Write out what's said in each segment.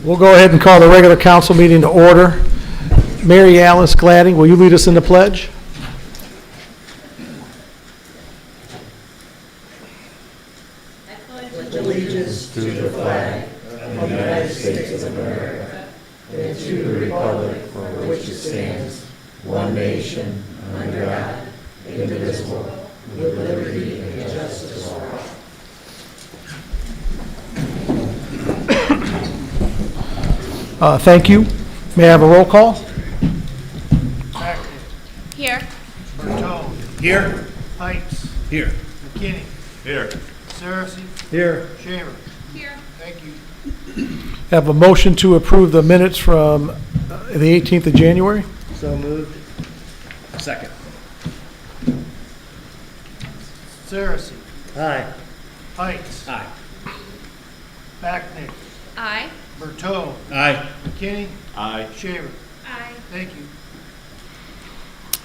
We'll go ahead and call the regular council meeting to order. Mary Alice Gladding, will you lead us in the pledge? Allegiance to the flag of the United States of America and to the republic for which it stands, one nation, under God, indivisible, with liberty and justice for all. Thank you. May I have a roll call? Here. Bertone. Here. Heights. Here. McKinney. Here. Saracen. Here. Shaver. Here. Thank you. Have a motion to approve the minutes from the 18th of January? So moved. Second. Saracen. Aye. Heights. Aye. Backnick. Aye. Bertone. Aye. McKinney. Aye. Shaver. Aye. Thank you.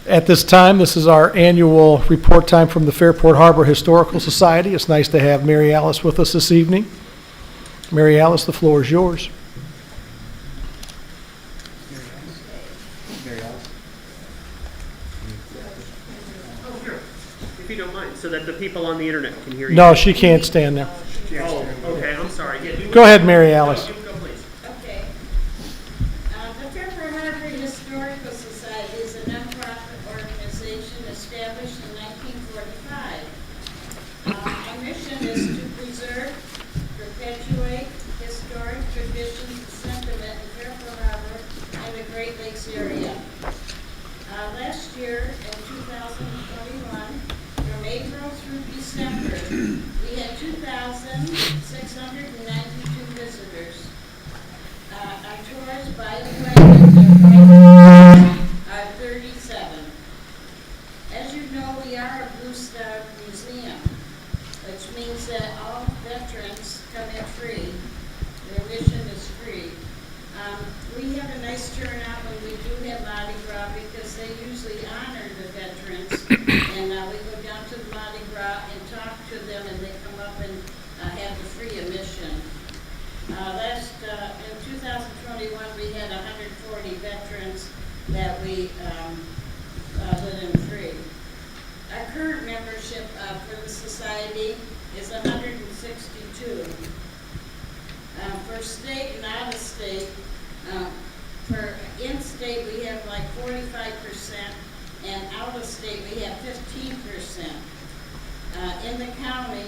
At this time, this is our annual report time from the Fairport Harbor Historical Society. It's nice to have Mary Alice with us this evening. Mary Alice, the floor is yours. Oh, sure, if you don't mind, so that the people on the internet can hear you. No, she can't stand there. Oh, okay, I'm sorry. Yeah, Go ahead, Mary Alice. Go, please. Okay. The Fairport Harbor Historical Society is a nonprofit organization established in 1945. Our mission is to preserve, perpetuate historic traditions and sentiment in Fairport Harbor and the Great Lakes area. Last year, in 2021, from April through December, we had 2,692 visitors. Our tours, by the way, are 37. As you know, we are a Blue Star Museum, which means that all veterans come in free. Their admission is free. We have a nice turnout when we do have Mardi Gras because they usually honor the veterans. And we go down to the Mardi Gras and talk to them, and they come up and have the free admission. In 2021, we had 140 veterans that we let in free. Our current membership for the society is 162. For state and out of state, for in-state we have like 45%, and out of state we have 15%. In the county,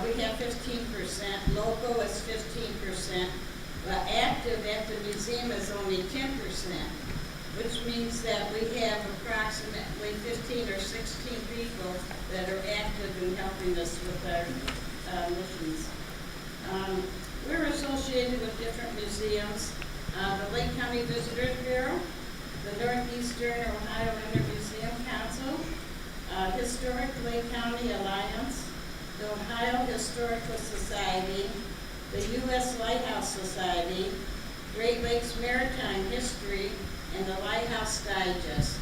we have 15%, local is 15%, but active at the museum is only 10%, which means that we have approximately 15 or 16 people that are active in helping us with our missions. We're associated with different museums, the Lake County Visitors Bureau, the Northeastern Ohio Inter-Museum Council, Historic Lake County Alliance, the Ohio Historical Society, the U.S. Lighthouse Society, Great Lakes Maritime History, and the Lighthouse Digest.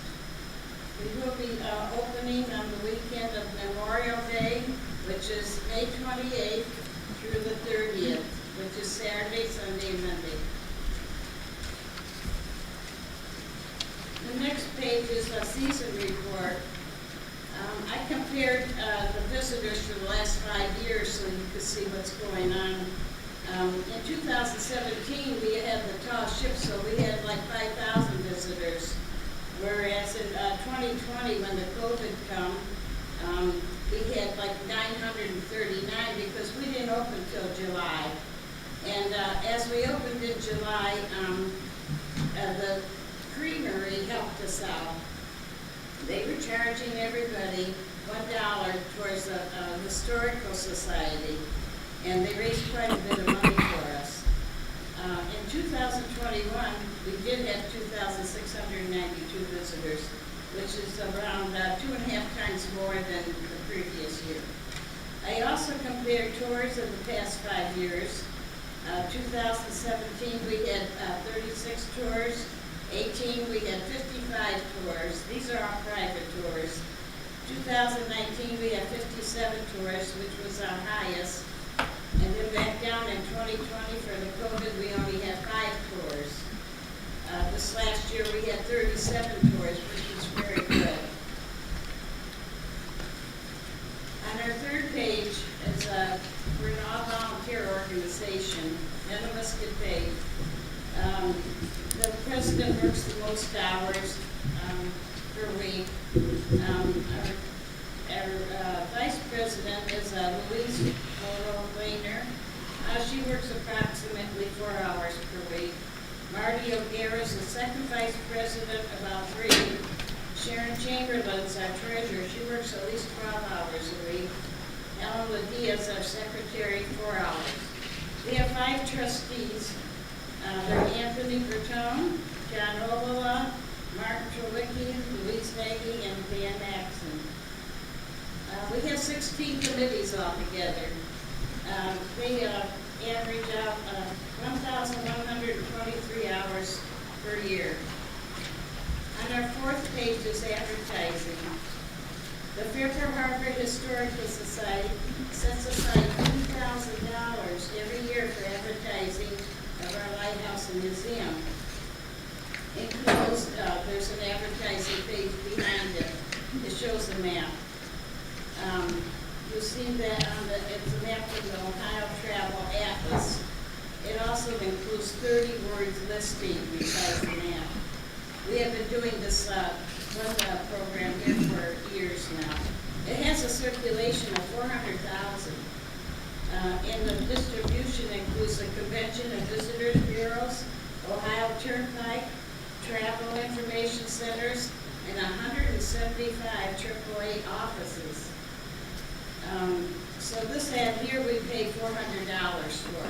We will be opening on the weekend of Memorial Day, which is May 28th through the 30th, which is Saturday, Sunday, and Monday. The next page is a season report. I compared the visitors for the last 5 years so you could see what's going on. In 2017, we had the tall ship, so we had like 5,000 visitors. Whereas in 2020, when the COVID come, we had like 939 because we didn't open till July. And as we opened in July, the creamery helped us out. They were charging everybody $1 towards the Historical Society, and they raised quite a bit of money for us. In 2021, we did have 2,692 visitors, which is around 2.5 times more than the previous year. I also compared tours of the past 5 years. 2017, we had 36 tours. 18, we had 55 tours. These are all private tours. 2019, we had 57 tours, which was our highest. And then back down in 2020 for the COVID, we only had This last year, we had 37 tours, which was very good. On our third page is, we're an all-volunteer organization. None of us get paid. The president works the most hours per week. Our vice president is Louise Weiner. She works approximately 4 hours per week. Marty O'Gara is the second vice president, about 3. Sharon Chamberlain's our treasurer. She works at least 12 hours a week. Ellen Ladea is our secretary, 4 hours. We have 5 trustees. They're Anthony Bertone, John Obola, Martin Trewicki, Louise Nagy, and Dan Maxon. We have 16 committees altogether. They average out 1,123 hours per year. On our fourth page is advertising. The Fairport Harbor Historical Society sets aside $2,000 every year for advertising of our lighthouse and museum. Includes, there's an advertising page behind it. It shows a map. You'll see that on it's a map from the Ohio Travel Atlas. It also includes 30 words listing besides the map. We have been doing this program here for years now. It has a circulation of 400,000. And the distribution includes the Convention and Visitors Bureaus, Ohio Turnpike, Travel Information Centers, and 175 AAA offices. So this ad here we pay $400 for.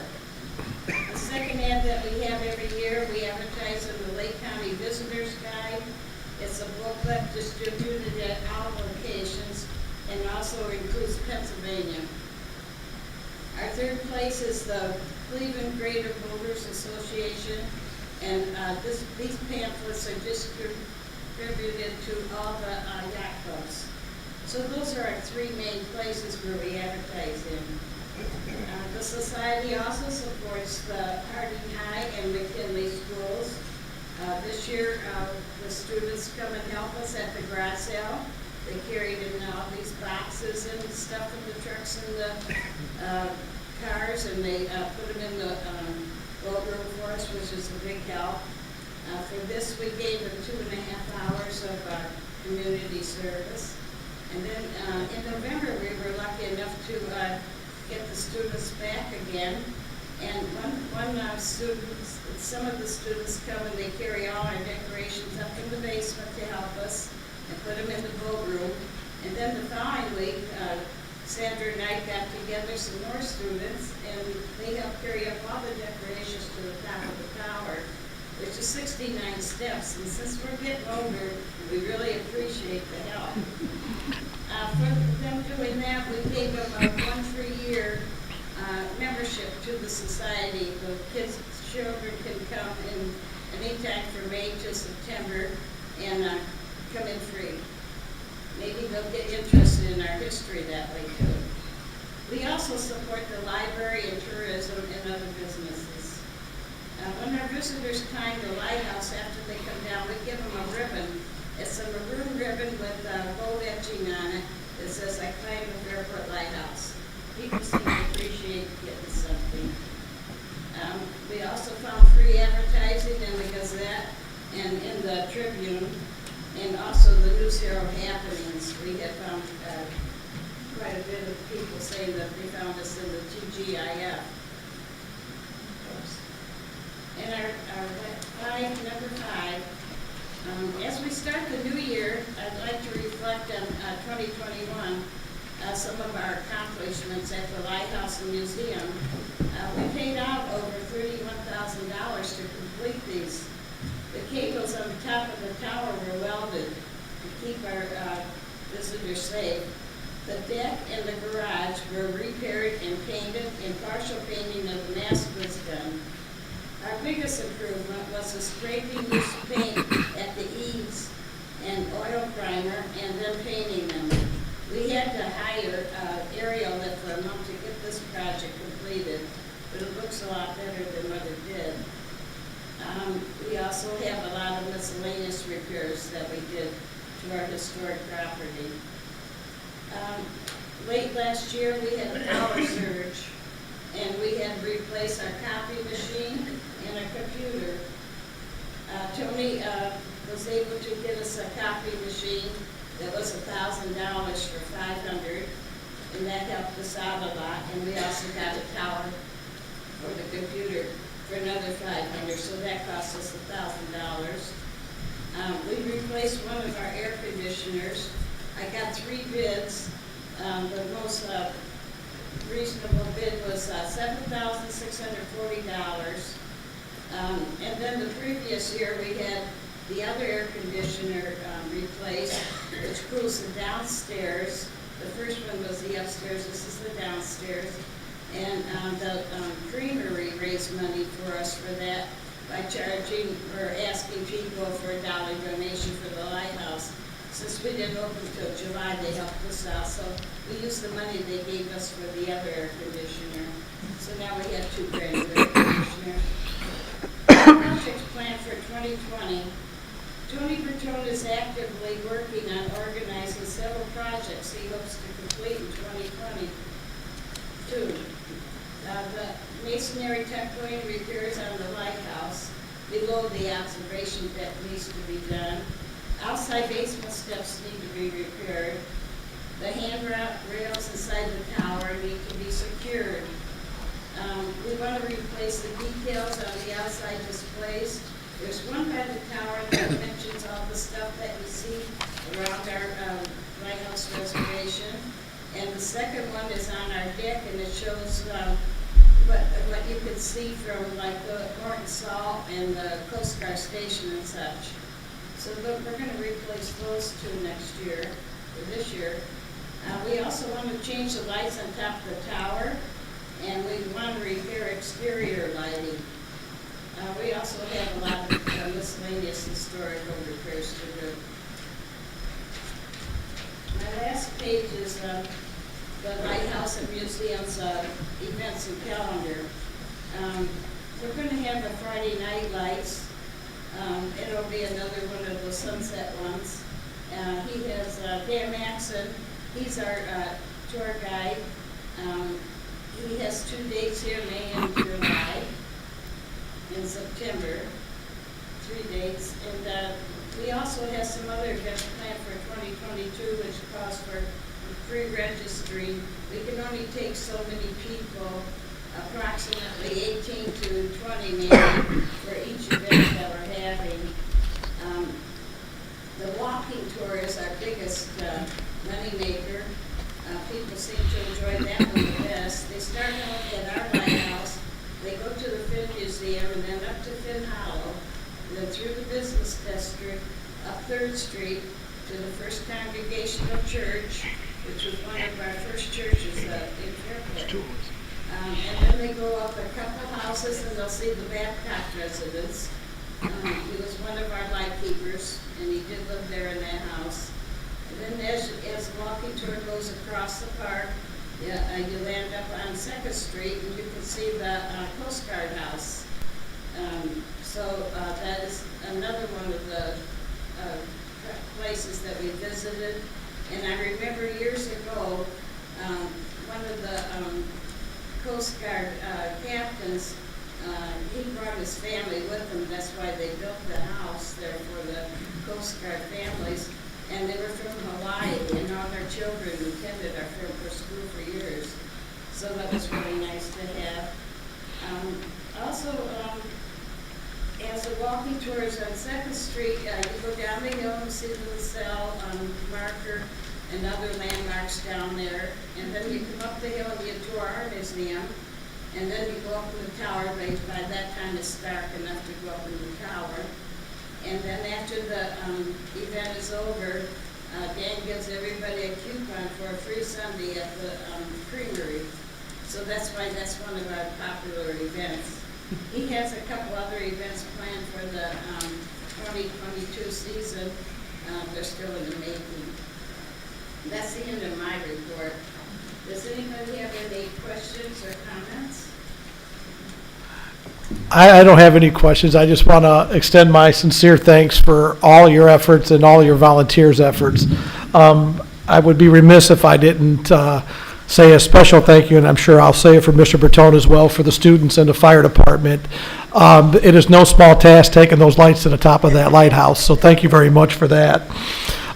The second ad that we have every year, we advertise in the Lake County Visitors Guide. It's a booklet distributed at all locations and also includes Pennsylvania. Our third place is the Cleveland Greater Boaters Association, and these pamphlets are distributed to all the yacht clubs. So those are our 3 main places where we advertise in. The society also supports the Harding High and McKinley schools. This year, the students come and help us at the garage sale. They carried in all these boxes and stuff in the trucks and the cars, and they put them in the boat room for us, which is a big help. For this, we gave them 2.5 hours of community service. And then in November, we were lucky enough to get the students back again. And one student, some of the students come and they carry all our decorations up in the basement to help us and put them in the boat room. And then the following week, Sandra and I got together some more students, and they helped carry up all the decorations to the top of the tower, which is 69 steps. And since we're getting older, we really appreciate the help. For them doing that, we gave them a 1 free year membership to the society. The children can come in anytime from May to September and come in free. Maybe they'll get interested in our history that way too. We also support the library and tourism and other businesses. When our visitors climb the lighthouse after they come down, we give them a ribbon. It's a maroon ribbon with gold etching on it that says, "I climbed the Fairport Lighthouse." People seem to appreciate getting something. We also found free advertising in the Gazette and in the Tribune, and also the News Herald Happenings. We have found quite a bit of people saying that they found us in the TGIF. And our number 5, as we start the new year, I'd like to reflect on 2021, some of our accomplishments at the Lighthouse and Museum. We paid out over $31,000 to complete these. The cables on the top of the tower were welded to keep our visitors safe. The deck and the garage were repaired and painted, and partial painting of the mast was done. Our biggest improvement was the scraping loose paint at the eaves and oil primer and then painting them. We had to hire Aerial Lift for a month to get this project completed, but it looks a lot better than what it did. We also have a lot of miscellaneous repairs that we did to our historic property. Late last year, we had a power surge, and we had to replace our copy machine and a computer. Tony was able to get us a copy machine that was $1,000 for $500, and that helped us out a lot. And we also got a tower for the computer for another $500, so that cost us $1,000. We replaced one of our air conditioners. I got 3 bids. The most reasonable bid was $7,640. And then the previous year, we had the other air conditioner replaced, which cools the downstairs. The first one was the upstairs, this is the downstairs. And the creamery raised money for us for that by charging or asking people for a $1 donation for the lighthouse. Since we didn't open until July, they helped us out, so we used the money they gave us for the other air conditioner. So now we have 2 brand new air conditioners. Project plan for 2020. Tony Bertone is actively working on organizing several projects he hopes to complete in 2022. The masonry temporary repairs on the lighthouse below the observation deck needs to be done. Outside basement steps need to be repaired. The handrails inside the tower need to be secured. We want to replace the decals on the outside displays. There's one by the tower that mentions all the stuff that you see around our lighthouse reservation. And the second one is on our deck, and it shows what you can see from like the Morton Salt and the Coast Guard Station and such. So we're going to replace those 2 next year, or this year. We also want to change the lights on top of the tower, and we want to repair exterior lighting. We also have a lot of miscellaneous historical repairs to do. My last page is the Lighthouse and Museum's events and calendar. We're going to have the Friday night lights. It'll be another one of the sunset ones. He has Dan Maxon. He's our tour guide. He has 2 dates here, May and July, in September, 3 dates. And we also have some other events planned for 2022, which calls for free registry. We can only take so many people, approximately 18 to 20 maybe, for each event that we're having. The walking tour is our biggest money maker. People seem to enjoy that one the best. They start out at our lighthouse, they go to the Finn Museum, and then up to Finn Hollow, and then through the business district, up 3rd Street to the First Congregational Church, which was one of our first churches in Fairport. And then they go up a couple houses, and they'll see the Babcock residence. He was one of our lightkeepers, and he did live there in that house. And then as the walking tour goes across the park, you land up on 2nd Street, and you can see the Coast Guard house. So that is another one of the places that we visited. And I remember years ago, one of the Coast Guard captains, he brought his family with him. That's why they built the house there for the Coast Guard families. And they were from Hawaii, and all their children attended our Fairport school for years. So that was really nice to have. Also, as the walking tours on 2nd Street, you go down the hill and see the LaSalle marker and other landmarks down there. And then you come up the hill and you tour our museum. And then you go up in the tower. By that time, it's dark enough to go up in the tower. And then after the event is over, Dan gives everybody a coupon for a free sundae at the creamery. So that's why that's one of our popular events. He has a couple other events planned for the 2022 season. They're still in the making. That's the end of my report. Does anybody have any questions or comments? I don't have any questions. I just want to extend my sincere thanks for all your efforts and all your volunteers' efforts. I would be remiss if I didn't say a special thank you, and I'm sure I'll say it for Mr. Bertone as well, for the students and the fire department. It is no small task taking those lights to the top of that lighthouse, so thank you very much for that.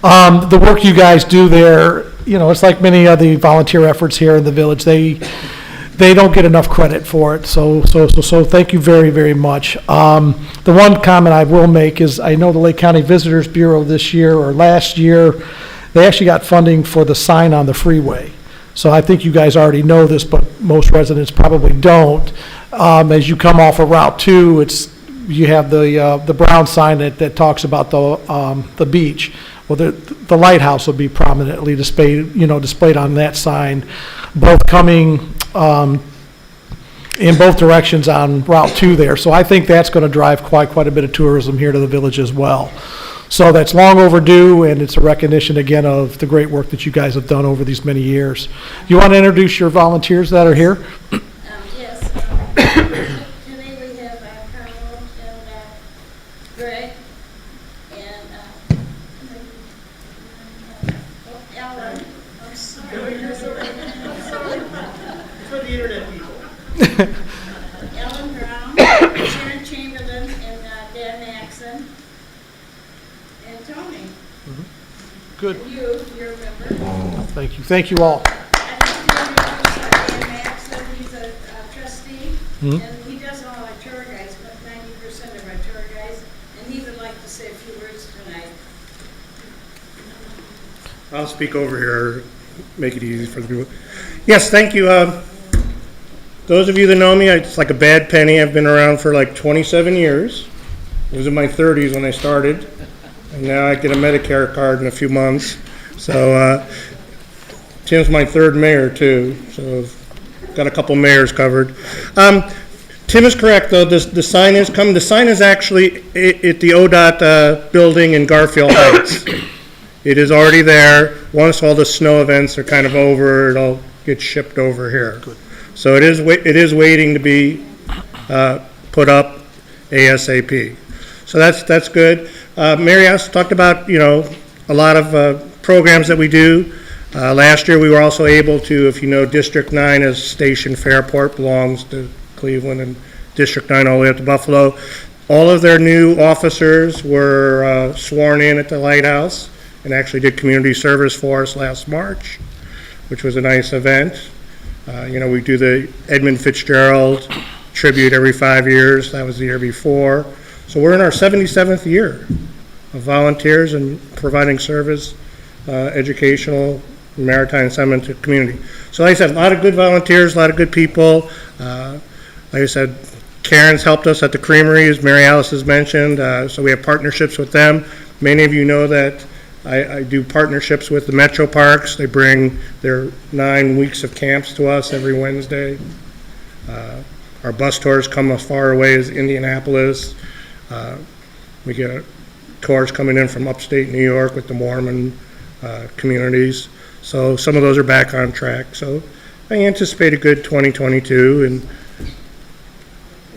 The work you guys do there, you know, it's like many of the volunteer efforts here in the village. They don't get enough credit for it, so thank you very, very much. The one comment I will make is I know the Lake County Visitors Bureau this year or last year, they actually got funding for the sign on the freeway. So I think you guys already know this, but most residents probably don't. As you come off of Route 2, you have the brown sign that talks about the beach. Well, the lighthouse will be prominently displayed on that sign, both coming in both directions on Route 2 there. So I think that's going to drive quite a bit of tourism here to the village as well. So that's long overdue, and it's a recognition again of the great work that you guys have done over these many years. You want to introduce your volunteers that are here? Yes, today we have Carlo and Greg and Alan. I'm sorry. For the internet people. Ellen Brown, Sharon Chamberlain, and Dan Maxon, and Tony. Good. And you're a member. Thank you. Thank you all. I think Dan Maxon, he's a trustee, Mhm. and he does all our tour guides, but 90% of our tour guides, and he would like to say a few words tonight. I'll speak over here, make it easy for the people. Yes, thank you. Those of you that know me, it's like a bad penny. I've been around for like 27 years. I was in my 30s when I started, and now I get a Medicare card in a few months. So Tim's my third mayor too, so I've got a couple mayors covered. Tim is correct though, the sign is coming. The sign is actually at the ODOT building in Garfield Heights. It is already there. Once all the snow events are kind of over, it'll get shipped over here. Good. So it is waiting to be put up ASAP. So that's good. Mary Alice talked about, you know, a lot of programs that we do. Last year we were also able to, if you know, District 9 is Station Fairport, belongs to Cleveland, and District 9 all the way up to Buffalo. All of their new officers were sworn in at the lighthouse and actually did community service for us last March, which was a nice event. You know, we do the Edmund Fitzgerald tribute every 5 years. That was the year before. So we're in our 77th year of volunteers and providing service, educational, maritime sentiment to the community. So like I said, a lot of good volunteers, a lot of good people. Like I said, Karen's helped us at the creamery, as Mary Alice has mentioned. So we have partnerships with them. Many of you know that I do partnerships with the Metro Parks. They bring their 9 weeks of camps to us every Wednesday. Our bus tours come as far away as Indianapolis. We get tours coming in from upstate New York with the Mormon communities. So some of those are back on track. So I anticipate a good 2022, and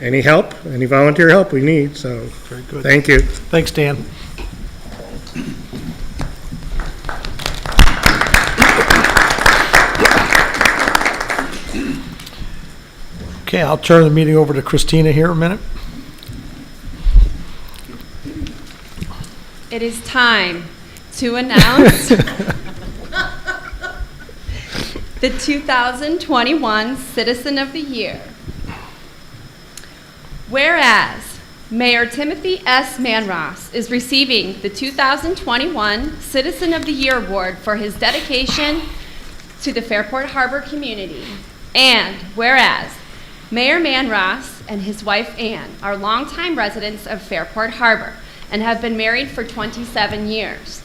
any help, any volunteer help we need. So Very good. thank you. Thanks, Dan. Okay, I'll turn the meeting over to Christina here a minute. It is time to announce the 2021 Citizen of the Year. Whereas Mayor Timothy S. Manross is receiving the 2021 Citizen of the Year Award for his dedication to the Fairport Harbor community. And whereas Mayor Manross and his wife Ann are longtime residents of Fairport Harbor and have been married for 27 years.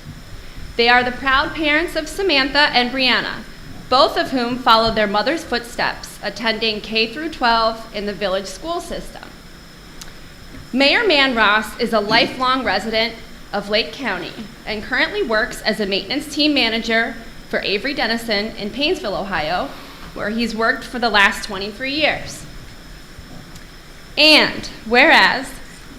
They are the proud parents of Samantha and Brianna, both of whom followed their mother's footsteps, attending K through 12 in the village school system. Mayor Manross is a lifelong resident of Lake County and currently works as a maintenance team manager for Avery Dennison in Painesville, Ohio, where he's worked for the last 23 years. And whereas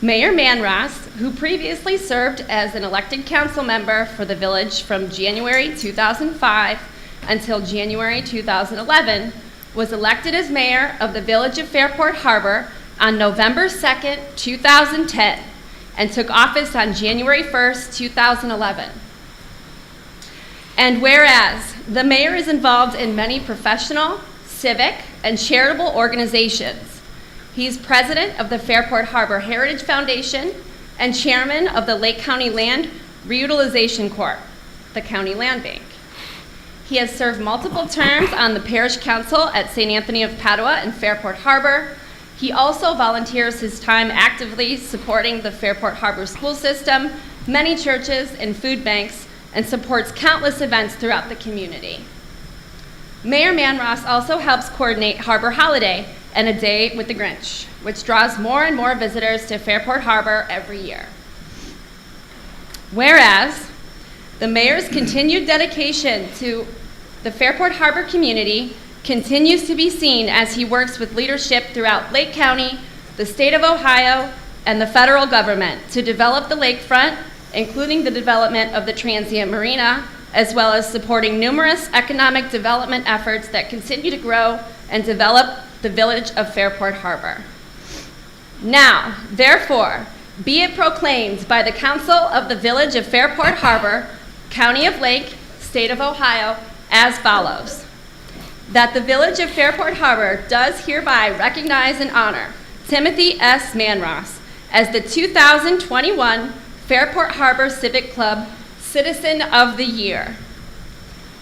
Mayor Manross, who previously served as an elected council member for the village from January 2005 until January 2011, was elected as mayor of the village of Fairport Harbor on November 2nd, 2010, and took office on January 1st, 2011. And whereas the mayor is involved in many professional, civic, and charitable organizations. He's president of the Fairport Harbor Heritage Foundation and chairman of the Lake County Land Reutilization Corp., the county land bank. He has served multiple terms on the parish council at St. Anthony of Padua and Fairport Harbor. He also volunteers his time actively supporting the Fairport Harbor school system, many churches and food banks, and supports countless events throughout the community. Mayor Manross also helps coordinate Harbor Holiday and A Day with the Grinch, which draws more and more visitors to Fairport Harbor every year. Whereas the mayor's continued dedication to the Fairport Harbor community continues to be seen as he works with leadership throughout Lake County, the state of Ohio, and the federal government to develop the lakefront, including the development of the transient marina, as well as supporting numerous economic development efforts that continue to grow and develop the village of Fairport Harbor. Now, therefore, be it proclaimed by the Council of the Village of Fairport Harbor, County of Lake, State of Ohio, as follows. That the Village of Fairport Harbor does hereby recognize and honor Timothy S. Manross as the 2021 Fairport Harbor Civic Club Citizen of the Year.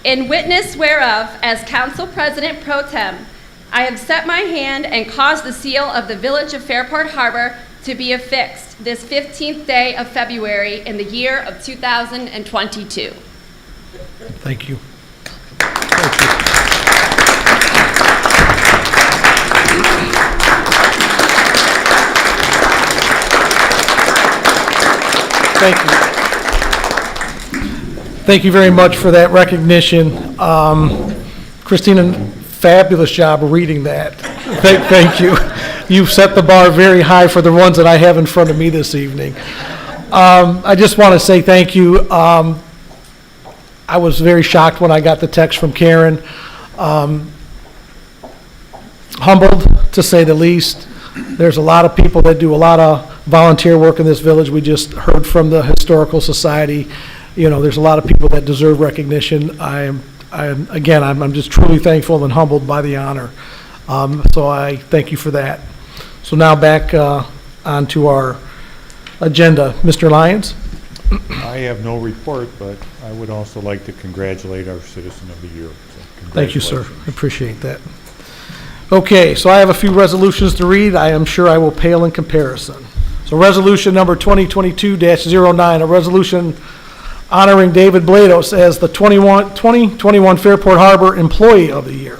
In witness whereof, as Council President Pro Tem, I have set my hand and caused the seal of the Village of Fairport Harbor to be affixed this 15th day of February in the year of 2022. Thank you. Thank you. Thank you very much for that recognition. Christina, fabulous job of reading that. Thank you. You've set the bar very high for the ones that I have in front of me this evening. I just want to say thank you. I was very shocked when I got the text from Karen. Humbled, to say the least. There's a lot of people that do a lot of volunteer work in this village. We just heard from the Historical Society. You know, there's a lot of people that deserve recognition. I'm just truly thankful and humbled by the honor. So I thank you for that. So now back onto our agenda. Mr. Lyons? I have no report, but I would also like to congratulate our Citizen of the Year. So Thank you, sir. I appreciate that. Okay, so I have a few resolutions to read. I am sure I will pale in comparison. So resolution number 2022-09, a resolution honoring David Blados as the 2021 Fairport Harbor Employee of the Year.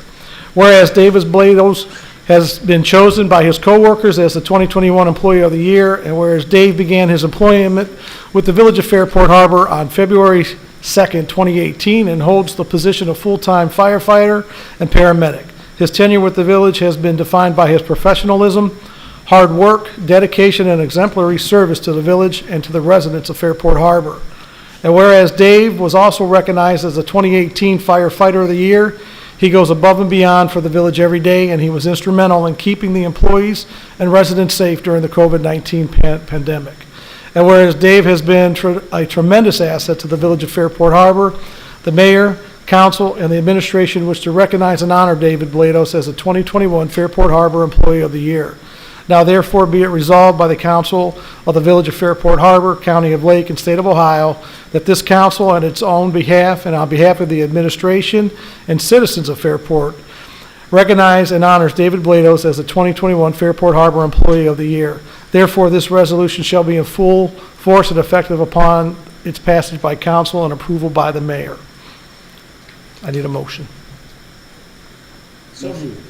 Whereas David Blados has been chosen by his coworkers as the 2021 Employee of the Year, and whereas Dave began his employment with the Village of Fairport Harbor on February 2nd, 2018, and holds the position of full-time firefighter and paramedic. His tenure with the village has been defined by his professionalism, hard work, dedication, and exemplary service to the village and to the residents of Fairport Harbor. And whereas Dave was also recognized as the 2018 Firefighter of the Year, he goes above and beyond for the village every day, and he was instrumental in keeping the employees and residents safe during the COVID-19 pandemic. And whereas Dave has been a tremendous asset to the village of Fairport Harbor, the mayor, council, and the administration wish to recognize and honor David Blados as the 2021 Fairport Harbor Employee of the Year. Now therefore be it resolved by the council of the village of Fairport Harbor, county of Lake, and state of Ohio, that this council on its own behalf and on behalf of the administration and citizens of Fairport recognize and honors David Blados as the 2021 Fairport Harbor Employee of the Year. Therefore, this resolution shall be in full force and effective upon its passage by council and approval by the mayor. I need a motion. So moved.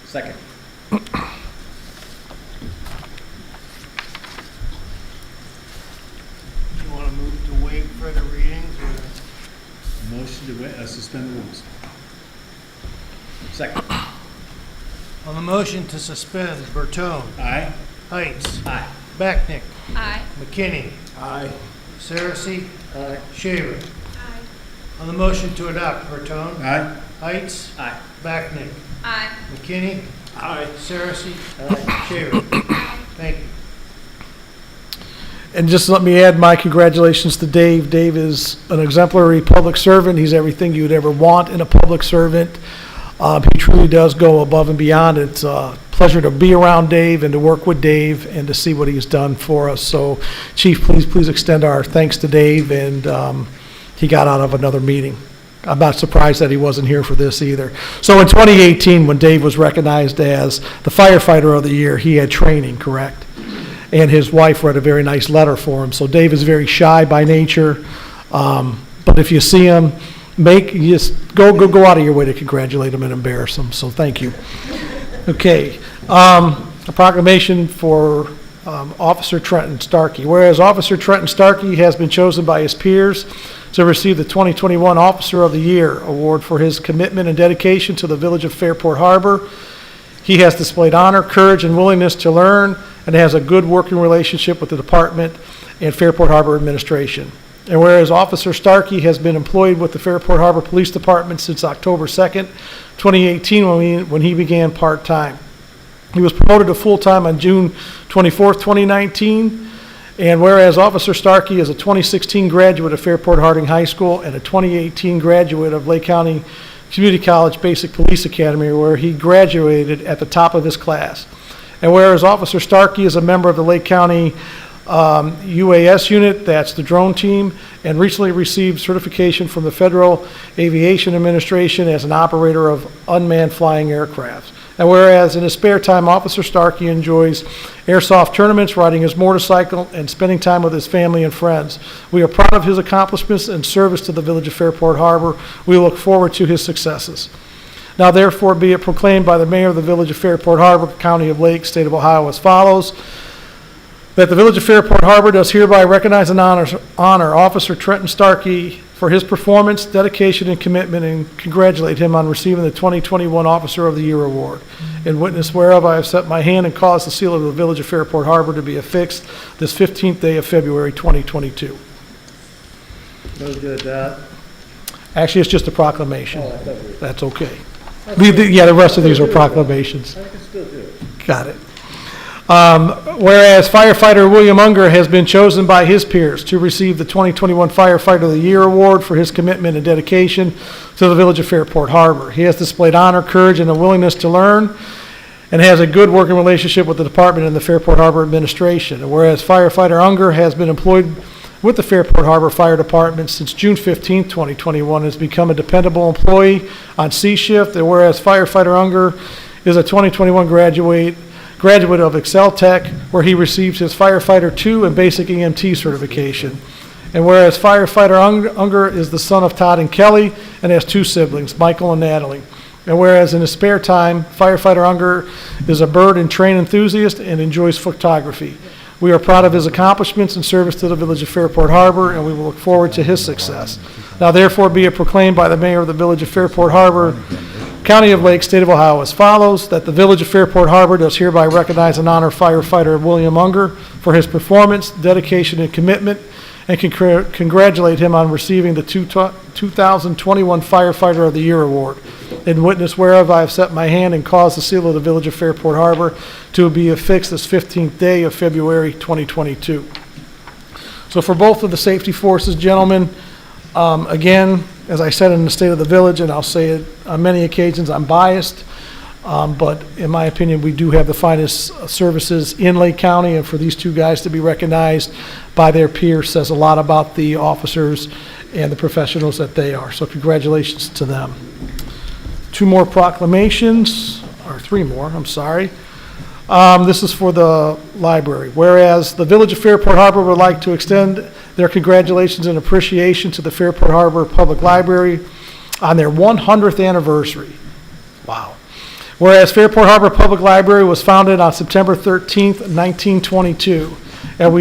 Second. You want to move to waive further readings Motion to suspend the rules. Second. on On the motion to suspend, Bertone. Aye. Heights. Aye. Backnick. Aye. McKinney. Aye. Saracy. Shaver. On the motion to adopt, Bertone. Aye. Heights. Aye. Backnick. Aye. McKinney. Aye. Saracy. Shaver. Thank you. And just let me add my congratulations to Dave. Dave is an exemplary public servant. He's everything you'd ever want in a public servant. He truly does go above and beyond. It's a pleasure to be around Dave and to work with Dave and to see what he's done for us. So, Chief, please extend our thanks to Dave, and he got out of another meeting. I'm not surprised that he wasn't here for this either. So in 2018, when Dave was recognized as the firefighter of the year, he had training, correct? And his wife wrote a very nice letter for him. So Dave is very shy by nature, but if you see him, you just go out of your way to congratulate him and embarrass him. So thank you. Okay, a proclamation for Officer Trenton Starkey. Whereas Officer Trenton Starkey has been chosen by his peers to receive the 2021 Officer of the Year award for his commitment and dedication to the village of Fairport Harbor. He has displayed honor, courage, and willingness to learn, and has a good working relationship with the department and Fairport Harbor administration. And whereas Officer Starkey has been employed with the Fairport Harbor Police Department since October 2nd, 2018, when he began part-time. He was promoted to full-time on June 24th, 2019. And whereas Officer Starkey is a 2016 graduate of Fairport Harding High School and a 2018 graduate of Lake County Community College Basic Police Academy, where he graduated at the top of his class. And whereas Officer Starkey is a member of the Lake County UAS unit, that's the drone team, and recently received certification from the Federal Aviation Administration as an operator of unmanned flying aircraft. And whereas in his spare time, Officer Starkey enjoys airsoft tournaments, riding his motorcycle, and spending time with his family and friends. We are proud of his accomplishments and service to the village of Fairport Harbor. We look forward to his successes. Now therefore be it proclaimed by the Mayor of the Village of Fairport Harbor, County of Lake, State of Ohio as follows: that the Village of Fairport Harbor does hereby recognize and honor Officer Trenton Starkey for his performance, dedication, and commitment, and congratulate him on receiving the 2021 Officer of the Year Award. In witness whereof, I have set my hand and caused the seal of the Village of Fairport Harbor to be affixed this 15th day of February 2022. Move to adopt. Actually, it's just a proclamation. Oh, I thought we were. That's okay. Yeah, the rest of these are proclamations. I can still do it. Got it. Whereas firefighter William Unger has been chosen by his peers to receive the 2021 Firefighter of the Year Award for his commitment and dedication to the village of Fairport Harbor. He has displayed honor, courage, and a willingness to learn, and has a good working relationship with the department and the Fairport Harbor administration. And whereas firefighter Unger has been employed with the Fairport Harbor Fire Department since June 15, 2021, has become a dependable employee on C shift. And whereas firefighter Unger is a 2021 graduate of Excel Tech, where he receives his Firefighter 2 and Basic EMT certification. And whereas firefighter Unger is the son of Todd and Kelly and has two siblings, Michael and Natalie. And whereas in his spare time, firefighter Unger is a bird and train enthusiast and enjoys photography. We are proud of his accomplishments and service to the village of Fairport Harbor, and we will look forward to his success. Now therefore be it proclaimed by the Mayor of the village of Fairport Harbor, County of Lake, State of Ohio as follows: that the village of Fairport Harbor does hereby recognize and honor firefighter William Unger for his performance, dedication, and commitment, and congratulate him on receiving the 2021 Firefighter of the Year Award. In witness whereof, I have set my hand and caused the seal of the village of Fairport Harbor to be affixed this 15th day of February 2022. So for both of the safety forces, gentlemen, again, as I said in the State of the Village, and I'll say it on many occasions, I'm biased, but in my opinion, we do have the finest services in Lake County, and for these two guys to be recognized by their peers says a lot about the officers and the professionals that they are. So congratulations to them. Two more proclamations, or three more, I'm sorry. This is for the library. Whereas the Village of Fairport Harbor would like to extend their congratulations and appreciation to the Fairport Harbor Public Library on their 100th anniversary. Wow. Whereas Fairport Harbor Public Library was founded on September 13th, 1922, and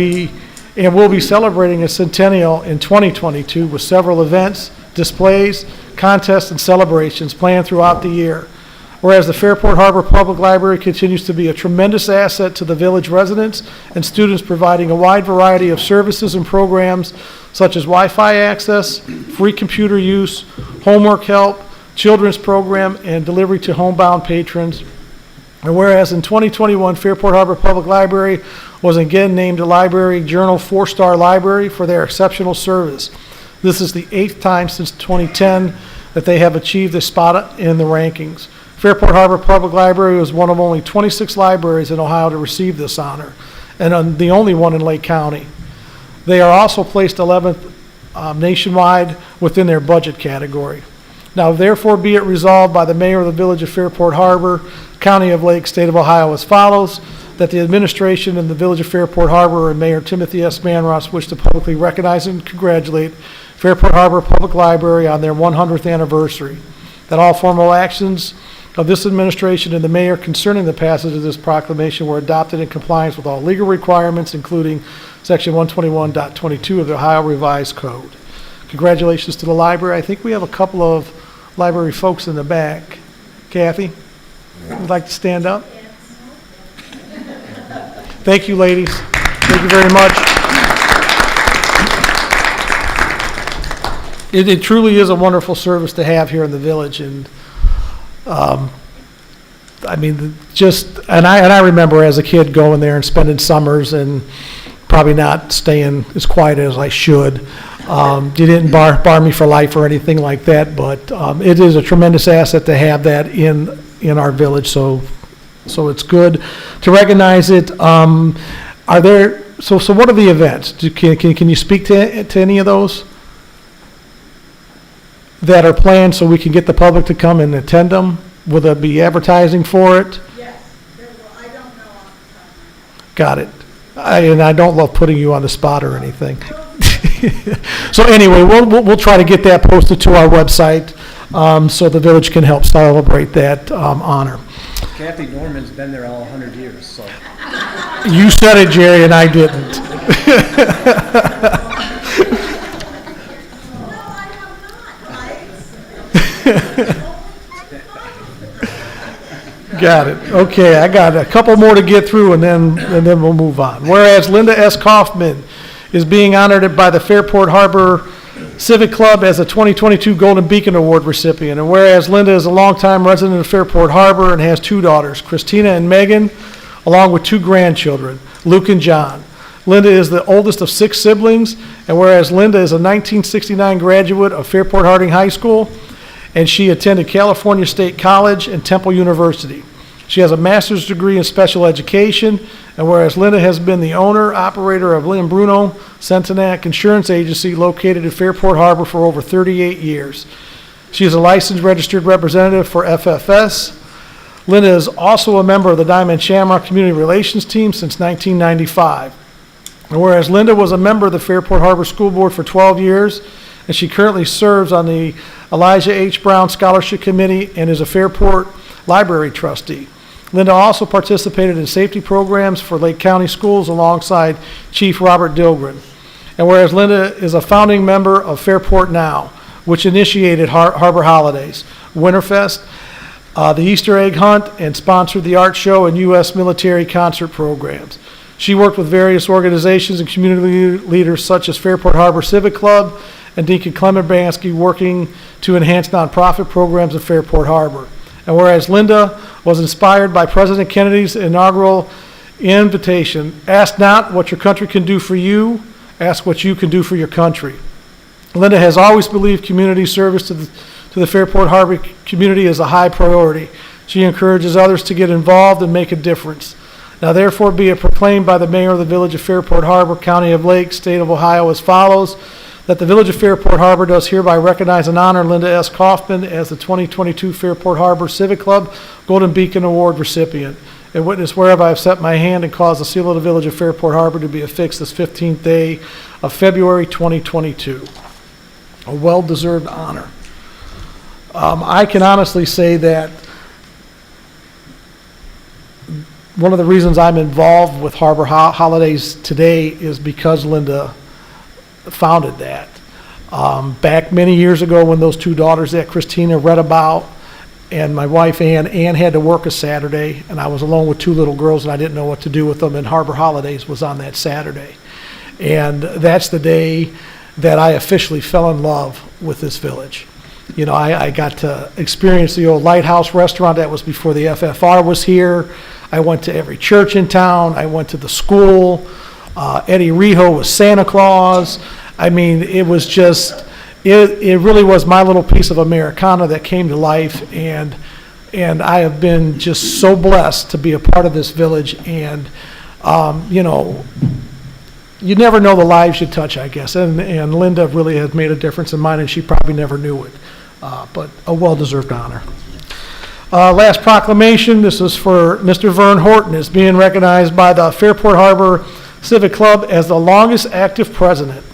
will be celebrating a centennial in 2022 with several events, displays, contests, and celebrations planned throughout the year. Whereas the Fairport Harbor Public Library continues to be a tremendous asset to the village residents and students, providing a wide variety of services and programs such as Wi-Fi access, free computer use, homework help, children's program, and delivery to homebound patrons. And whereas in 2021, Fairport Harbor Public Library was again named a Library Journal 4-star library for their exceptional service. This is the 8th time since 2010 that they have achieved this spot in the rankings. Fairport Harbor Public Library was one of only 26 libraries in Ohio to receive this honor, and the only one in Lake County. They are also placed 11th nationwide within their budget category. Now therefore be it resolved by the Mayor of the Village of Fairport Harbor, County of Lake, State of Ohio as follows, that the administration in the Village of Fairport Harbor and Mayor Timothy S. Manross wish to publicly recognize and congratulate Fairport Harbor Public Library on their 100th anniversary. That all formal actions of this administration and the mayor concerning the passage of this proclamation were adopted in compliance with all legal requirements, including Section 121.22 of the Ohio Revised Code. Congratulations to the library. I think we have a couple of library folks in the back. Kathy, would like to stand up? Thank you, ladies. Thank you very much. It truly is a wonderful service to have here in the village, and I mean, I remember as a kid going there and spending summers and probably not staying as quiet as I should. You didn't bar me for life or anything like that, but it is a tremendous asset to have that in our village. So it's good to recognize it. Are there? So what are the events? Can you speak to any of those that are planned so we can get the public to come and attend them? Will there be advertising for it? Yes, I don't know off the top of my head. Got it. And I don't love putting you on the spot or anything. So anyway, we'll try to get that posted to our website so the village can help celebrate that honor. Kathy Norman's been there all 100 years, so. You said it, Jerry, and I didn't. No, I have not, right? Got it. Okay, I got a couple more to get through, and then we'll move on. Whereas Linda S. Kaufman is being honored by the Fairport Harbor Civic Club as a 2022 Golden Beacon Award recipient. And whereas Linda is a longtime resident of Fairport Harbor and has 2 daughters, Christina and Megan, along with 2 grandchildren, Luke and John. Linda is the oldest of 6 siblings, and whereas Linda is a 1969 graduate of Fairport Harding High School, and she attended California State College and Temple University. She has a master's degree in special education, and whereas Linda has been the owner, operator of Lynn Bruno Centenac Insurance Agency located in Fairport Harbor for over 38 years. She is a licensed registered representative for FFS. Linda is also a member of the Diamond Shamrock Community Relations Team since 1995. And whereas Linda was a member of the Fairport Harbor School Board for 12 years, and she currently serves on the Elijah H. Brown Scholarship Committee and is a Fairport Library trustee. Linda also participated in safety programs for Lake County schools alongside Chief Robert Dilgren. And whereas Linda is a founding member of Fairport Now, which initiated Harbor Holidays, Winterfest, the Easter egg hunt, and sponsored the art show and U.S. military concert programs. She worked with various organizations and community leaders such as Fairport Harbor Civic Club and Deacon Clement Bansky, working to enhance nonprofit programs at Fairport Harbor. And whereas Linda was inspired by President Kennedy's inaugural invitation, ask not what your country can do for you, ask what you can do for your country. Linda has always believed community service to the Fairport Harbor community is a high priority. She encourages others to get involved and make a difference. Now therefore be it proclaimed by the Mayor of the Village of Fairport Harbor, County of Lake, State of Ohio as follows, that the Village of Fairport Harbor does hereby recognize and honor Linda S. Kaufman as the 2022 Fairport Harbor Civic Club Golden Beacon Award recipient. And witness whereof I have set my hand and caused the seal of the Village of Fairport Harbor to be affixed this 15th day of February 2022. A well-deserved honor. I can honestly say that one of the reasons I'm involved with Harbor Holidays today is because Linda founded that. Back many years ago when those 2 daughters that Christina read about and my wife Ann had to work a Saturday, and I was alone with two little girls, and I didn't know what to do with them, and Harbor Holidays was on that Saturday. And that's the day that I officially fell in love with this village. You know, I got to experience the old Lighthouse restaurant. That was before the FFR was here. I went to every church in town. I went to the school. Eddie Rijo was Santa Claus. I mean, it was just, it really was my little piece of Americana that came to life, and I have been just so blessed to be a part of this village. And you know, you never know the lives you touch, I guess, and Linda really has made a difference in mine, and she probably never knew it, but a well-deserved honor. Last proclamation, this is for Mr. Vern Horton, is being recognized by the Fairport Harbor Civic Club as the longest active president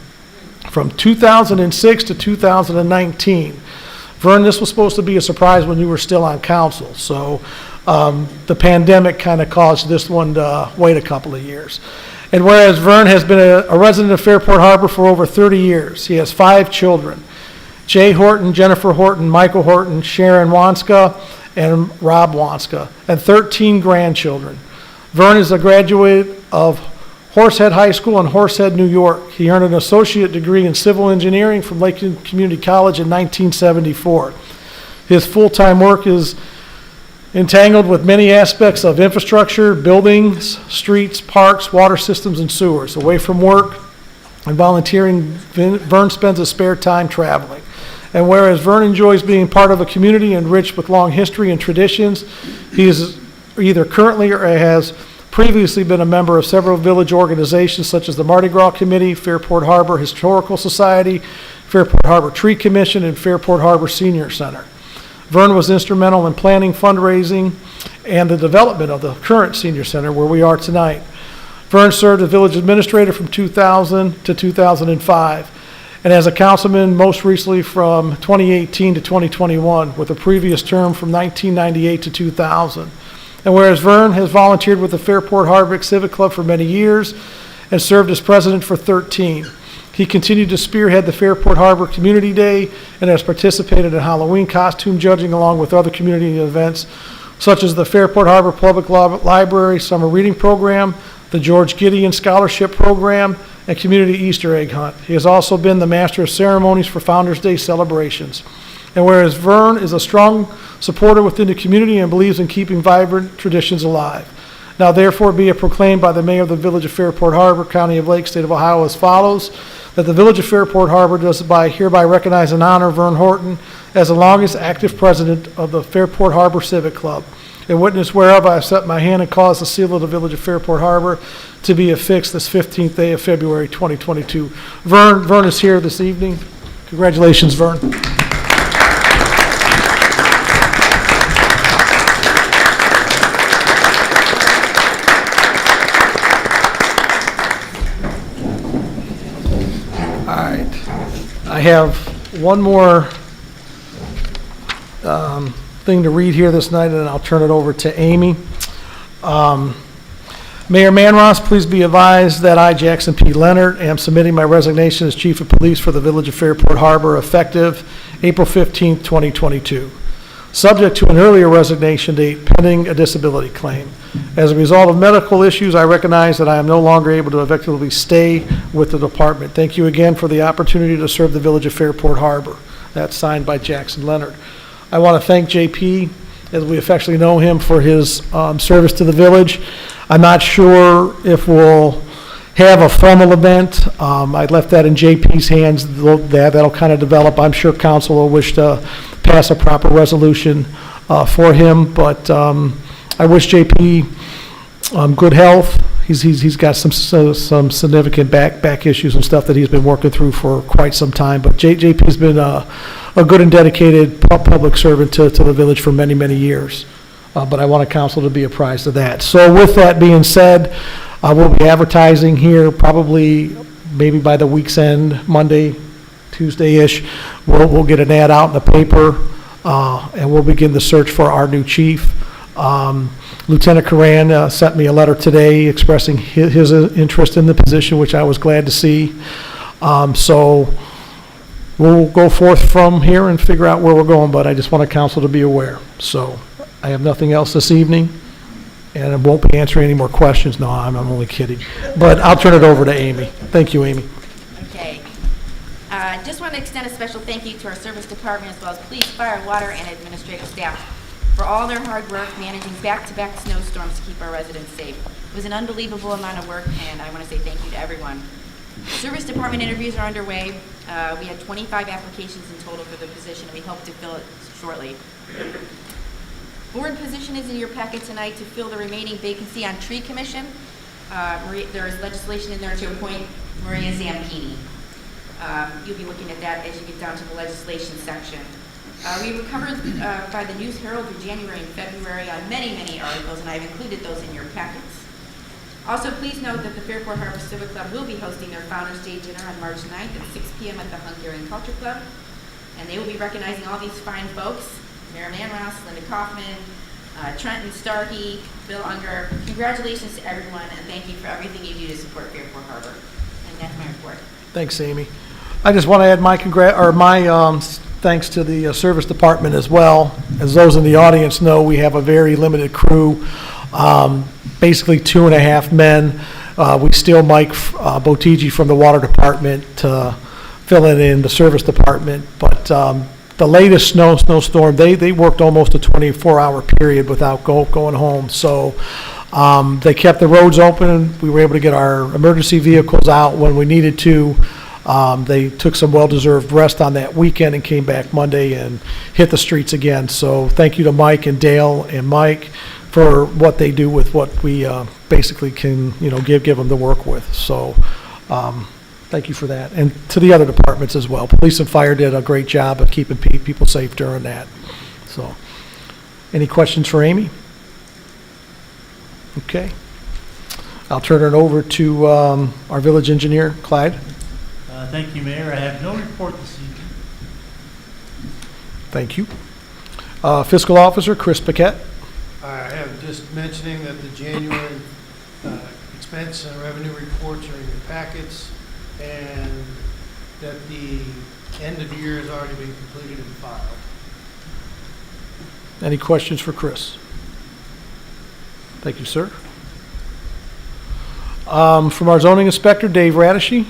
from 2006 to 2019. Vern, this was supposed to be a surprise when you were still on council, so the pandemic kind of caused this one to wait a couple of years. And whereas Vern has been a resident of Fairport Harbor for over 30 years, he has 5 children: Jay Horton, Jennifer Horton, Michael Horton, Sharon Wanska, and Rob Wanska, and 13 grandchildren. Vern is a graduate of Horsehead High School in Horsehead, New York. He earned an associate degree in civil engineering from Lakeland Community College in 1974. His full-time work is entangled with many aspects of infrastructure, buildings, streets, parks, water systems, and sewers. Away from work and volunteering, Vern spends his spare time traveling. And whereas Vern enjoys being part of a community enriched with long history and traditions, he is either currently or has previously been a member of several village organizations such as the Mardi Gras Committee, Fairport Harbor Historical Society, Fairport Harbor Tree Commission, and Fairport Harbor Senior Center. Vern was instrumental in planning, fundraising, and the development of the current senior center where we are tonight. Vern served as village administrator from 2000 to 2005, and as a councilman most recently from 2018 to 2021, with a previous term from 1998 to 2000. And whereas Vern has volunteered with the Fairport Harbor Civic Club for many years and served as president for 13, he continued to spearhead the Fairport Harbor Community Day and has participated in Halloween costume judging along with other community events such as the Fairport Harbor Public Library Summer Reading Program, the George Gideon Scholarship Program, and Community Easter Egg Hunt. He has also been the Master of Ceremonies for Founders Day celebrations. And whereas Vern is a strong supporter within the community and believes in keeping vibrant traditions alive. Now therefore be it proclaimed by the Mayor of the Village of Fairport Harbor, County of Lake, State of Ohio as follows, that the Village of Fairport Harbor does hereby recognize and honor Vern Horton as the longest active president of the Fairport Harbor Civic Club. In witness whereof I have set my hand and caused the seal of the Village of Fairport Harbor to be affixed this 15th day of February 2022. Vern is here this evening. Congratulations, Vern. I have one more thing to read here this night, and then I'll turn it over to Amy. Mayor Manross, please be advised that I, Jackson P. Leonard, am submitting my resignation as Chief of Police for the Village of Fairport Harbor effective April 15, 2022, subject to an earlier resignation date pending a disability claim. As a result of medical issues, I recognize that I am no longer able to effectively stay with the department. Thank you again for the opportunity to serve the Village of Fairport Harbor. That's signed by Jackson Leonard. I want to thank JP, as we affectionately know him, for his service to the village. I'm not sure if we'll have a formal event. I left that in JP's hands. That'll kind of develop. I'm sure council will wish to pass a proper resolution for him, but I wish JP good health. He's got some significant back issues and stuff that he's been working through for quite some time. But JP's been a good and dedicated public servant to the village for many, many years. But I want council to be apprised of that. So with that being said, we'll be advertising here probably maybe by the week's end, Monday, Tuesday-ish. We'll get an ad out in the paper, and we'll begin the search for our new chief. Lieutenant Coran sent me a letter today expressing his interest in the position, which I was glad to see. So we'll go forth from here and figure out where we're going, but I just want the council to be aware. So I have nothing else this evening, and I won't be answering any more questions. No, I'm only kidding. But I'll turn it over to Amy. Thank you, Amy. Okay. Just want to extend a special thank you to our service department as well as police, fire, water, and administrative staff for all their hard work managing back-to-back snowstorms to keep our residents safe. It was an unbelievable amount of work, and I want to say thank you to everyone. Service department interviews are underway. We had 25 applications in total for the position, and we hope to fill it shortly. Board position is in your packet tonight to fill the remaining vacancy on tree commission. There is legislation in there to appoint Maria Zampini. You'll be looking at that as you get down to the legislation section. We were covered by the News Herald for January and February on many, many articles, and I've included those in your packets. Also, please note that the Fairport Harbor Civic Club will be hosting their Founders Day dinner on March 9th at 6 p.m. at the Hungarian Culture Club, and they will be recognizing all these fine folks, Mayor Manross, Linda Kaufman, Trenton Starkey, Bill Unger. Congratulations to everyone, and thank you for everything you do to support Fairport Harbor. And that's my report. Thanks, Amy. I just want to add my thanks to the service department as well. As those in the audience know, we have a very limited crew, basically 2.5 men. We steal Mike Botigi from the water department to fill in the service department. But the latest snowstorm, they worked almost a 24-hour period without going home. So they kept the roads open. We were able to get our emergency vehicles out when we needed to. They took some well-deserved rest on that weekend and came back Monday and hit the streets again. So thank you to Mike and Dale and Mike for what they do with what we basically can, give them to work with. So thank you for that. And to the other departments as well. Police and fire did a great job of keeping people safe during that. So any questions for Amy? Okay. I'll turn it over to our village engineer, Clyde. Thank you, Mayor. I have no report this evening. Thank you. Fiscal Officer, Chris Paquette. I have just mentioning that the January expense and revenue reports are in your packets, and that the end of year has already been completed and filed. Any questions for Chris? Thank you, sir. From our zoning inspector, Dave Radishy.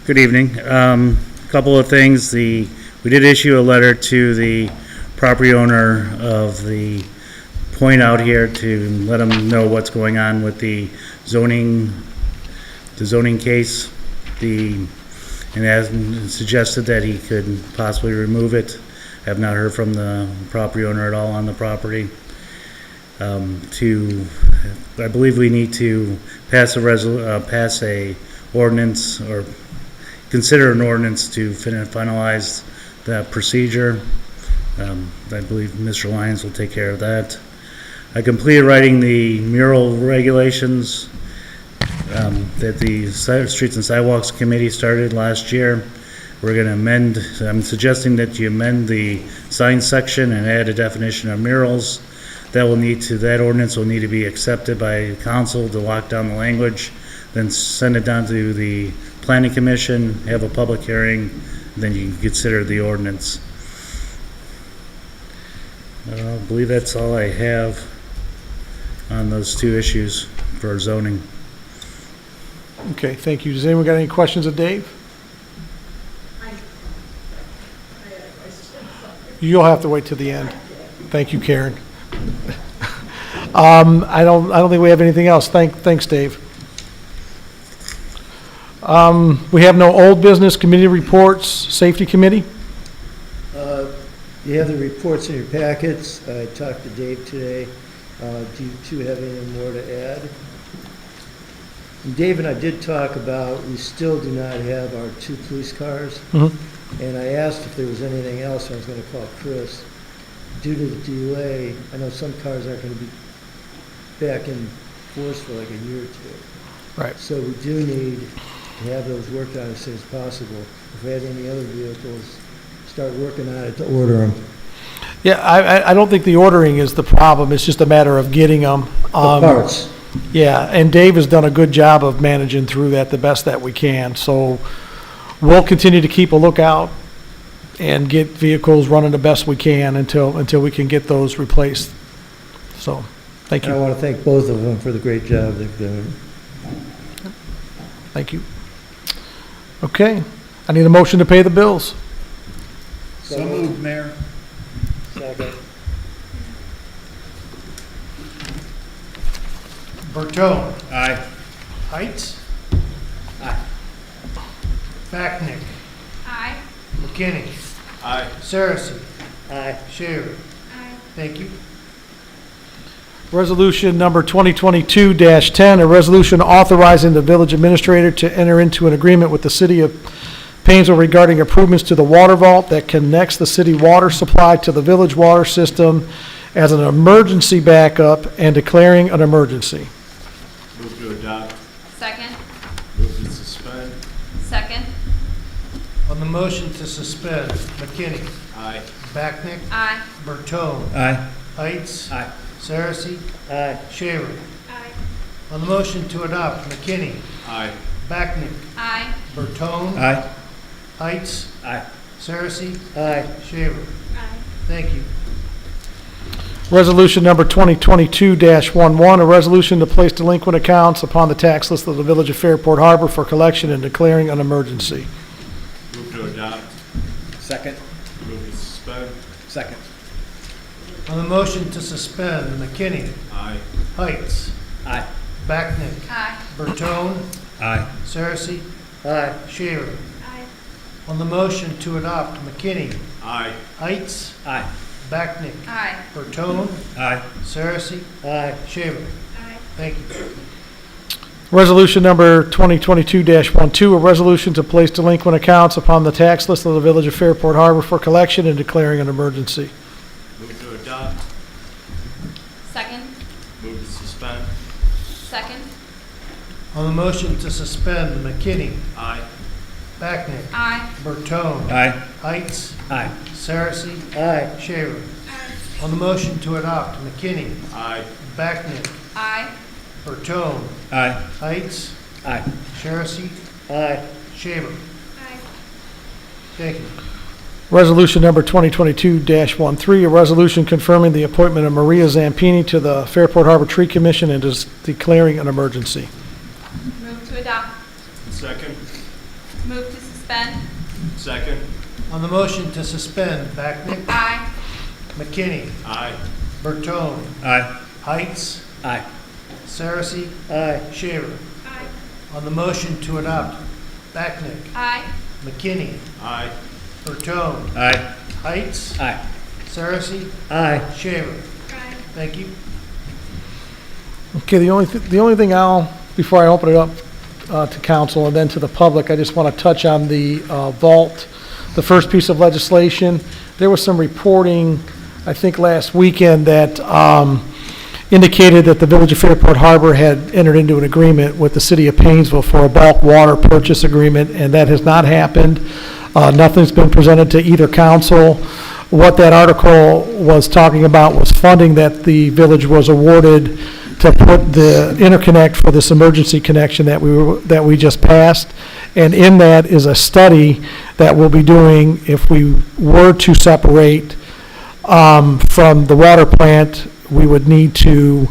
Good evening. Couple of things. We did issue a letter to the property owner of the point out here to let him know what's going on with the zoning case. And has suggested that he could possibly remove it. Have not heard from the property owner at all on the property. I believe we need to pass a ordinance or consider an ordinance to finalize that procedure. I believe Mr. Lyons will take care of that. I completed writing the mural regulations that the Streets and Sidewalks Committee started last year. We're going to amend, I'm suggesting that you amend the sign section and add a definition of murals. That ordinance will need to be accepted by council to lock down the language, then send it down to the Planning Commission, have a public hearing, then you can consider the ordinance. I believe that's all I have on those two issues for zoning. Okay, thank you. Does anyone got any questions of Dave? You'll have to wait till the end. Thank you, Karen. I don't think we have anything else. Thanks, Dave. We have no old business, committee reports, safety committee. You have the reports in your packets. I talked to Dave today. Do you two have anything more to add? And Dave and I did talk about, we still do not have our 2 police cars. Mm-hmm. And I asked if there was anything else. I was going to call Chris. Due to the delay, I know some cars aren't going to be back in force for like a year or 2. Right. So we do need to have those worked on as soon as possible. If we had any other vehicles, start working on it to order them. Yeah, I don't think the ordering is the problem. It's just a matter of getting them. parts. Yeah, and Dave has done a good job of managing through that the best that we can. So we'll continue to keep a lookout and get vehicles running the best we can until we can get those replaced. So, thank And I you. want to thank both of them for the great job they've done. Thank you. Okay, I need a motion to pay the bills. So moved, Mayor. Second. Bertone. Aye. Heights. Aye. Backnick. Aye. McKinney. Aye. Saracen. Aye. Shaver. Aye. Thank you. Resolution number 2022-10, a resolution authorizing the village administrator to enter into an agreement with the city of Painesville regarding improvements to the water vault that connects the city water supply to the village water system as an emergency backup and declaring an emergency. Move to adopt. Second. Move to suspend. Second. On the motion to suspend, McKinney. Aye. Backnick. Aye. Bertone. Aye. Heights. Aye. Saracen. Aye. Shaver. Aye. On the motion to adopt, McKinney. Aye. Backnick. Aye. Bertone. Aye. Heights. Aye. Saracen. Aye. Shaver. Aye. Thank you. Resolution number 2022-11, a resolution to place delinquent accounts upon the tax list of the village of Fairport Harbor for collection and declaring an emergency. Move to adopt. Second. Move to suspend. Second. On the motion to suspend, McKinney. Aye. Heights. Aye. Backnick. Aye. Bertone. Aye. Saracen. Aye. Shaver. Aye. On the motion to adopt, McKinney. Aye. Heights. Aye. Backnick. Aye. Bertone. Aye. Saracen. Aye. Shaver. Aye. Thank you. Resolution number 2022-12, a resolution to place delinquent accounts upon the tax list of the village of Fairport Harbor for collection and declaring an emergency. Move to adopt. Second. Move to suspend. Second. On the motion to suspend, McKinney. Aye. Backnick. Aye. Bertone. Aye. Heights. Aye. Saracen. Aye. Shaver. Aye. On the motion to adopt, McKinney. Aye. Backnick. Aye. Bertone. Aye. Heights. Aye. Saracen. Aye. Shaver. Aye. Thank you. Resolution number 2022-13, a resolution confirming the appointment of Maria Zampini to the Fairport Harbor Tree Commission and is declaring an emergency. Move to adopt. Second. Move to suspend. Second. On the motion to suspend, Backnick. Aye. McKinney. Aye. Bertone. Aye. Heights. Aye. Saracen. Aye. Shaver. Aye. On the motion to adopt, Backnick. Aye. McKinney. Aye. Bertone. Aye. Heights. Aye. Saracen. Aye. Shaver. Aye. Thank you. Okay, the only thing before I open it up to council and then to the public, I just want to touch on the vault, the first piece of legislation. There was some reporting, I think last weekend, that indicated that the Village of Fairport Harbor had entered into an agreement with the City of Painesville for a bulk water purchase agreement, and that has not happened. Nothing's been presented to either council. What that article was talking about was funding that the village was awarded to put the interconnect for this emergency connection that we just passed. And in that is a study that we'll be doing if we were to separate from the water plant. We would need to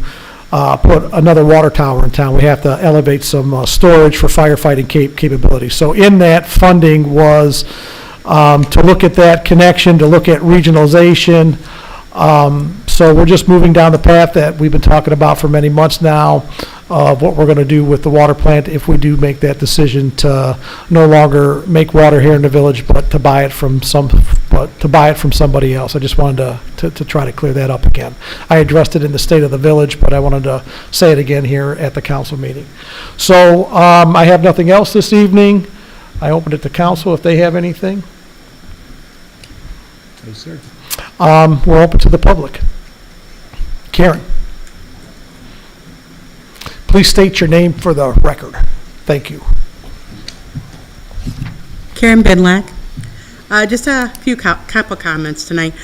put another water tower in town. We have to elevate some storage for firefighting capability. So in that funding was to look at that connection, to look at regionalization. So we're just moving down the path that we've been talking about for many months now of what we're going to do with the water plant if we do make that decision to no longer make water here in the village, but to buy it from somebody else. I just wanted to try to clear that up again. I addressed it in the State of the Village, but I wanted to say it again here at the council meeting. So I have nothing else this evening. I open it to council if they have anything. Yes, sir. We're open to the public. Karen. Please state your name for the record. Thank you. Karen Bedlack. Just a few couple comments tonight.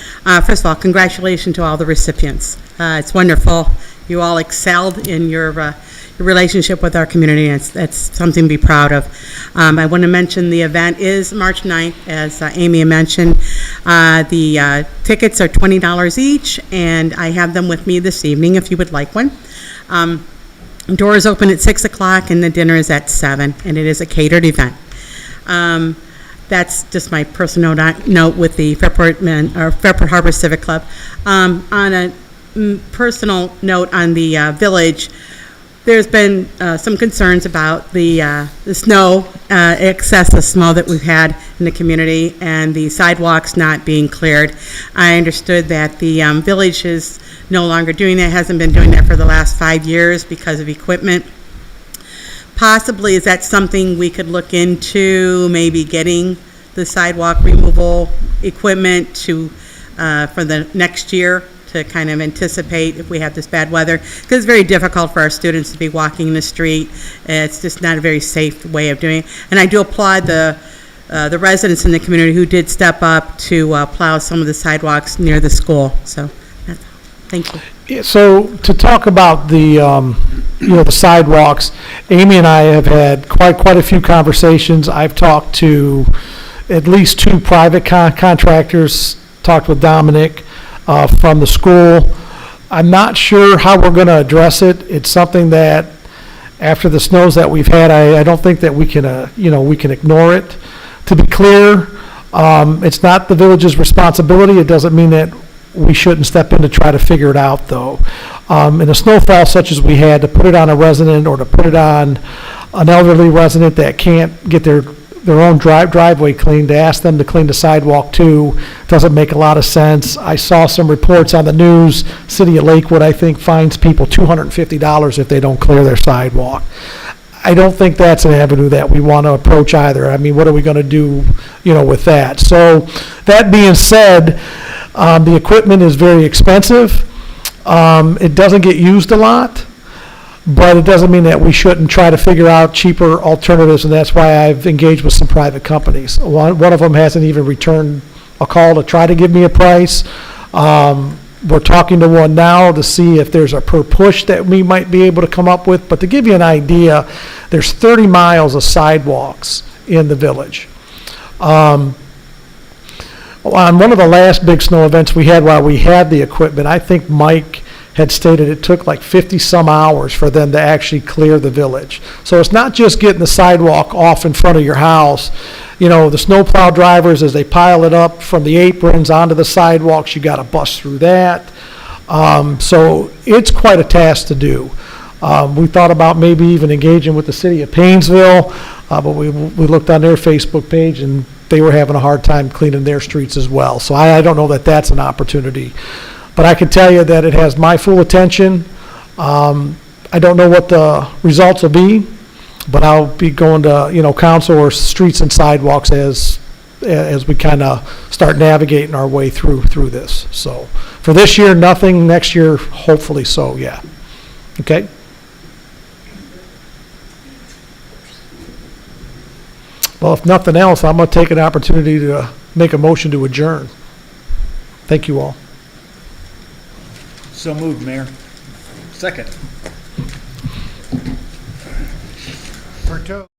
First of all, congratulations to all the recipients. It's wonderful. You all excelled in your relationship with our community, and that's something to be proud of. I want to mention the event is March 9th, as Amy mentioned. The tickets are $20 each, and I have them with me this evening if you would like one. Doors open at 6 o'clock, and the dinner is at 7, and it is a catered event. That's just my personal note with the Fairport Harbor Civic Club. On a personal note on the village, there's been some concerns about the snow, excessive snow that we've had in the community, and the sidewalks not being cleared. I understood that the village is no longer doing that, hasn't been doing that for the last 5 years because of equipment. Possibly, is that something we could look into, maybe getting the sidewalk removal equipment to, for the next year, to kind of anticipate if we have this bad weather? Because it's very difficult for our students to be walking in the street. It's just not a very safe way of doing it. And I do applaud the residents in the community who did step up to plow some of the sidewalks near the school. So, thank you. Yeah, so to talk about the, the sidewalks, Amy and I have had quite a few conversations. I've talked to at least 2 private contractors, talked with Dominic from the school. I'm not sure how we're going to address it. It's something that, after the snows that we've had, I don't think that we can, we can ignore it. To be clear, it's not the village's responsibility. It doesn't mean that we shouldn't step in to try to figure it out, though. In a snowfall such as we had, to put it on a resident or to put it on an elderly resident that can't get their own driveway cleaned, to ask them to clean the sidewalk too, doesn't make a lot of sense. I saw some reports on the news. City of Lakewood, I think, fines people $250 if they don't clear their sidewalk. I don't think that's an avenue that we want to approach either. I mean, what are we going to do, with that? So, that being said, the equipment is very expensive. It doesn't get used a lot, but it doesn't mean that we shouldn't try to figure out cheaper alternatives, and that's why I've engaged with some private companies. One of them hasn't even returned a call to try to give me a price. We're talking to one now to see if there's a per push that we might be able to come up with. But to give you an idea, there's 30 miles of sidewalks in the village. On one of the last big snow events we had while we had the equipment, I think Mike had stated it took like 50-some hours for them to actually clear the village. So it's not just getting the sidewalk off in front of your house. The snowplow drivers, as they pile it up from the aprons onto the sidewalks, you got to bust through that. So it's quite a task to do. We thought about maybe even engaging with the city of Painesville, but we looked on their Facebook page and they were having a hard time cleaning their streets as well. So I don't know that that's an opportunity. But I can tell you that it has my full attention. I don't know what the results will be, but I'll be going to, council or streets and sidewalks as we kind of start navigating our way through this. So for this year, nothing. Next year, hopefully so, yeah. Okay? Well, if nothing else, I'm going to take an opportunity to make a motion to adjourn. Thank you all. So moved, Mayor. Second. Berto.